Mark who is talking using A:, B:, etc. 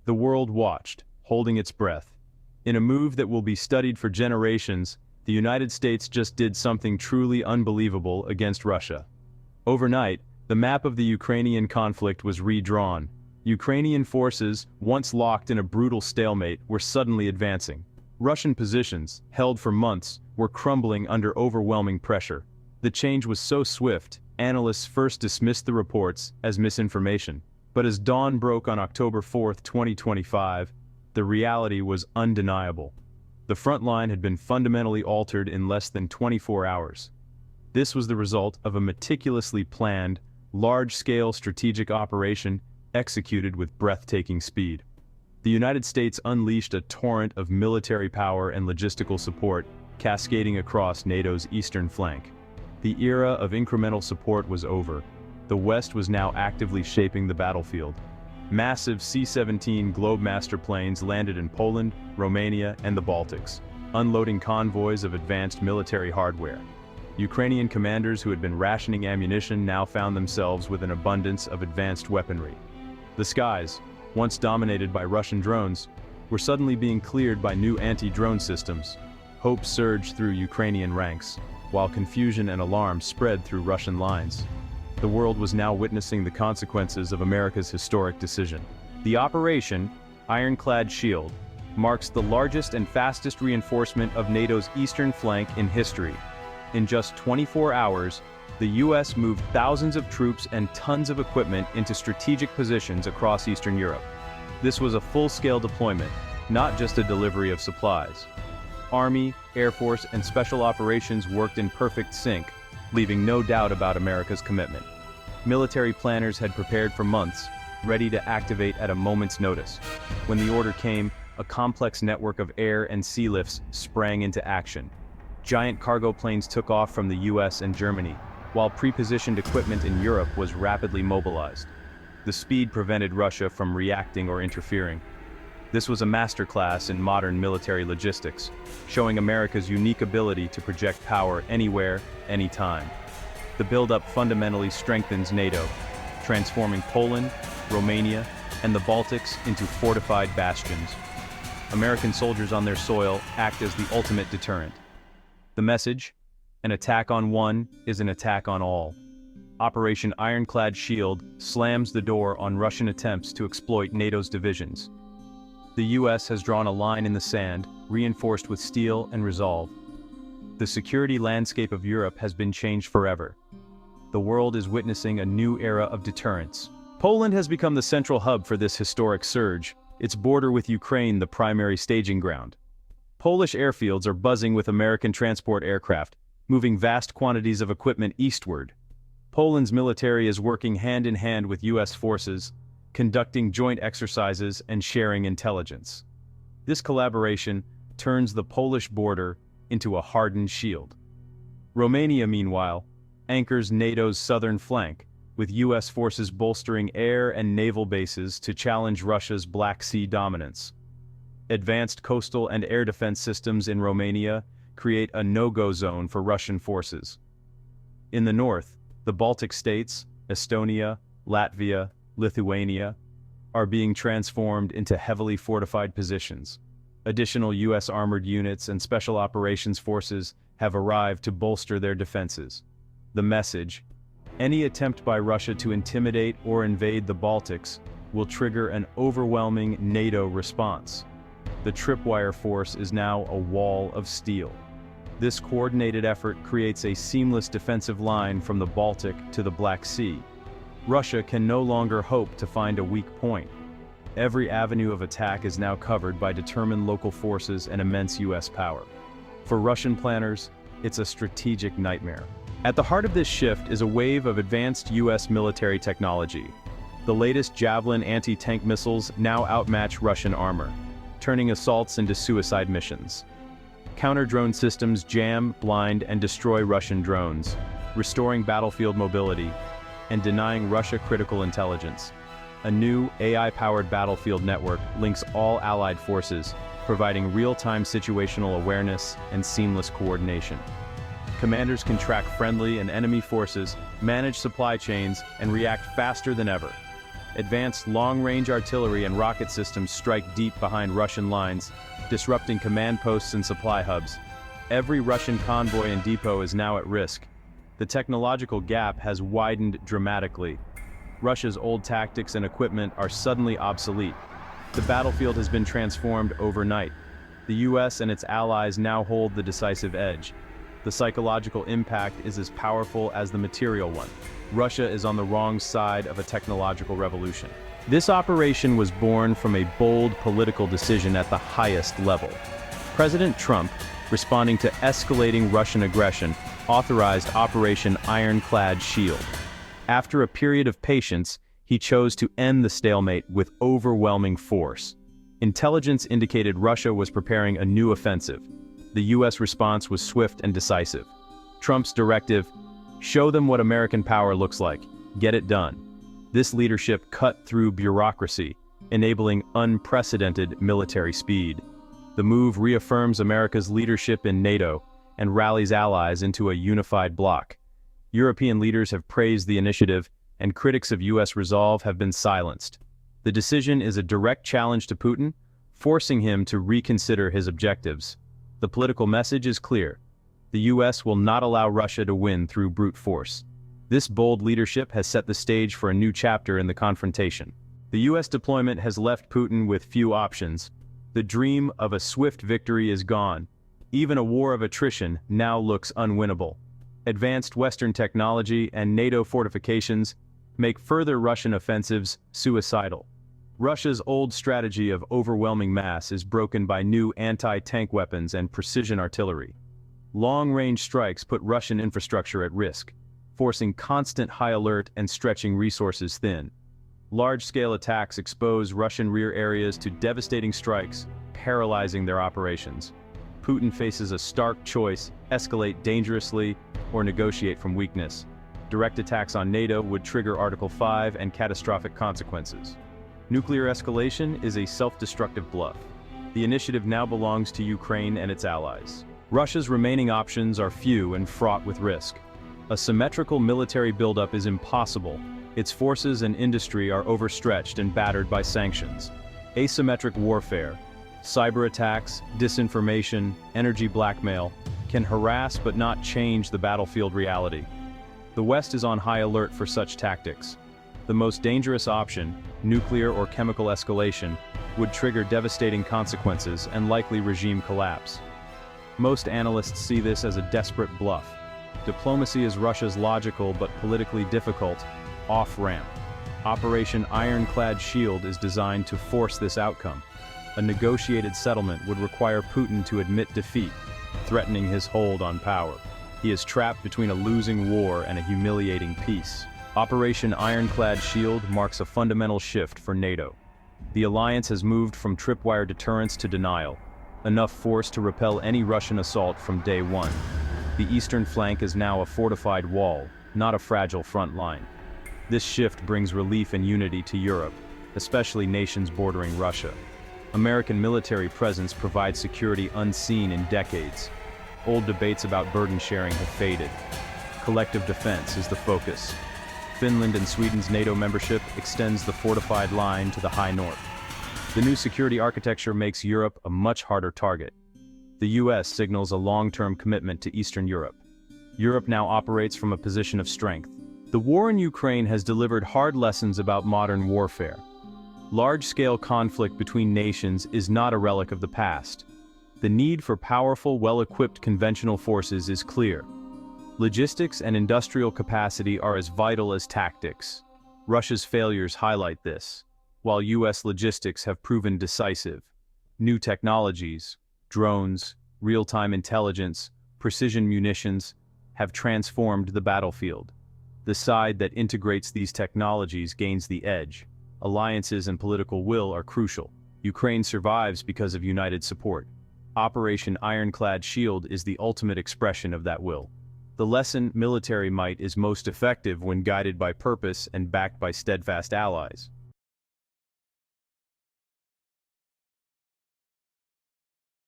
A: The world watched, holding its breath. In a move that will be studied for generations, the United States just did something truly unbelievable against Russia. Overnight, the map of the Ukrainian conflict was redrawn. Ukrainian forces, once locked in a brutal stalemate, were suddenly advancing. Russian positions, held for months, were crumbling under overwhelming pressure. The change was so swift, analysts first dismissed the reports as misinformation. But as dawn broke on October 4, 2025, the reality was undeniable. The front line had been fundamentally altered in less than 24 hours. This was the result of a meticulously planned, large-scale strategic operation executed with breathtaking speed. The United States unleashed a torrent of military power and logistical support, cascading across NATO's eastern flank. The era of incremental support was over. The West was now actively shaping the battlefield. Massive C-17 Globemaster planes landed in Poland, Romania, and the Baltics, unloading convoys of advanced military hardware. Ukrainian commanders who had been rationing ammunition now found themselves with an abundance of advanced weaponry. The skies, once dominated by Russian drones, were suddenly being cleared by new anti-drone systems. Hope surged through Ukrainian ranks, while confusion and alarm spread through Russian lines. The world was now witnessing the consequences of America's historic decision. The Operation Ironclad Shield marks the largest and fastest reinforcement of NATO's eastern flank in history. In just 24 hours, the U.S. moved thousands of troops and tons of equipment into strategic positions across Eastern Europe. This was a full-scale deployment, not just a delivery of supplies. Army, Air Force, and Special Operations worked in perfect sync, leaving no doubt about America's commitment. Military planners had prepared for months, ready to activate at a moment's notice. When the order came, a complex network of air and sea lifts sprang into action. Giant cargo planes took off from the US and Germany, while pre-positioned equipment in Europe was rapidly mobilized. The speed prevented Russia from reacting or interfering. This was a masterclass in modern military logistics, showing America's unique ability to project power anywhere, anytime. The buildup fundamentally strengthens NATO, transforming Poland, Romania, and the Baltics into fortified bastions. American soldiers on their soil act as the ultimate deterrent. The message: an attack on one is an attack on all. Operation Ironclad Shield slams the door on Russian attempts to exploit NATO's divisions. The US has drawn a line in the sand, reinforced with steel and resolve. The security landscape of Europe has been changed forever. The world is witnessing a new era of deterrence. Poland has become the central hub for this historic surge, its border with Ukraine the primary staging ground. Polish airfields are buzzing with American transport aircraft, moving vast quantities of equipment eastward. Poland's military is working hand-in-hand with US forces, conducting joint exercises and sharing intelligence. This collaboration turns the Polish border into a hardened shield. Romania, meanwhile, anchors NATO's southern flank, with US forces bolstering air and naval bases to challenge Russia's Black Sea dominance. Advanced coastal and air defense systems in Romania create a no-go zone for Russian forces. In the north, the Baltic states, Estonia, Latvia, Lithuania, are being transformed into heavily fortified positions. Additional US armored units and special operations forces have arrived to bolster their defenses. The message: any attempt by Russia to intimidate or invade the Baltics will trigger an overwhelming NATO response. The tripwire force is now a wall of steel. This coordinated effort creates a seamless defensive line from the Baltic to the Black Sea. Russia can no longer hope to find a weak point. Every avenue of attack is now covered by determined local forces and immense US power. For Russian planners, it's a strategic nightmare. At the heart of this shift is a wave of advanced US military technology. The latest Javelin anti-tank missiles now outmatch Russian armor, turning assaults into suicide missions. Counter-drone systems jam, blind, and destroy Russian drones, restoring battlefield mobility and denying Russia critical intelligence. A new AI-powered battlefield network links all allied forces, providing real-time situational awareness and seamless coordination. Commanders can track friendly and enemy forces, manage supply chains, and react faster than ever. Advanced long-range artillery and rocket systems strike deep behind Russian lines, disrupting command posts and supply hubs. Every Russian convoy and depot is now at risk. The technological gap has widened dramatically. Russia's old tactics and equipment are suddenly obsolete. The battlefield has been transformed overnight. The US and its allies now hold the decisive edge. The psychological impact is as powerful as the material one. Russia is on the wrong side of a technological revolution. This operation was born from a bold political decision at the highest level. President Trump, responding to escalating Russian aggression, authorized Operation Ironclad Shield. After a period of patience, he chose to end the stalemate with overwhelming force. Intelligence indicated Russia was preparing a new offensive. The US response was swift and decisive. Trump's directive, "Show them what American power looks like. Get it done." This leadership cut through bureaucracy, enabling unprecedented military speed. The move reaffirms America's leadership in NATO and rallies allies into a unified bloc. European leaders have praised the initiative, and critics of US resolve have been silenced. The decision is a direct challenge to Putin, forcing him to reconsider his objectives. The political message is clear. The US will not allow Russia to win through brute force. This bold leadership has set the stage for a new chapter in the confrontation. The US deployment has left Putin with few options. The dream of a swift victory is gone. Even a war of attrition now looks unwinnable. Advanced Western technology and NATO fortifications make further Russian offensives suicidal. Russia's old strategy of overwhelming mass is broken by new anti-tank weapons and precision artillery. Long-range strikes put Russian infrastructure at risk, forcing constant high alert and stretching resources thin. Large-scale attacks expose Russian rear areas to devastating strikes, paralyzing their operations. Putin faces a stark choice: escalate dangerously or negotiate from weakness. Direct attacks on NATO would trigger Article 5 and catastrophic consequences. Nuclear escalation is a self-destructive bluff. The initiative now belongs to Ukraine and its allies. Russia's remaining options are few and fraught with risk. A symmetrical military buildup is impossible. Its forces and industry are overstretched and battered by sanctions. Asymmetric warfare, cyber attacks, disinformation, energy blackmail, can harass but not change the battlefield reality. The West is on high alert for such tactics. The most dangerous option, nuclear or chemical escalation, would trigger devastating consequences and likely regime collapse. Most analysts see this as a desperate bluff. Diplomacy is Russia's logical but politically difficult off-ramp. Operation Ironclad Shield is designed to force this outcome. A negotiated settlement would require Putin to admit defeat, threatening his hold on power. He is trapped between a losing war and a humiliating peace. Operation Ironclad Shield marks a fundamental shift for NATO. The alliance has moved from tripwire deterrence to denial, enough force to repel any Russian assault from day one. The eastern flank is now a fortified wall, not a fragile front line. This shift brings relief and unity to Europe, especially nations bordering Russia. American military presence provides security unseen in decades. Old debates about burden sharing have faded. Collective defense is the focus. Finland and Sweden's NATO membership extends the fortified line to the high north. The new security architecture makes Europe a much harder target. The US signals a long-term commitment to Eastern Europe. Europe now operates from a position of strength. The war in Ukraine has delivered hard lessons about modern warfare. Large-scale conflict between nations is not a relic of the past. The need for powerful, well-equipped conventional forces is clear. Logistics and industrial capacity are as vital as tactics. Russia's failures highlight this, while US logistics have proven decisive. New technologies, drones, real-time intelligence, precision munitions, have transformed the battlefield. The side that integrates these technologies gains the edge. Alliances and political will are crucial. Ukraine survives because of united support. Operation Ironclad Shield is the ultimate expression of that will. The lesson: military might is most effective when guided by purpose and backed by steadfast allies.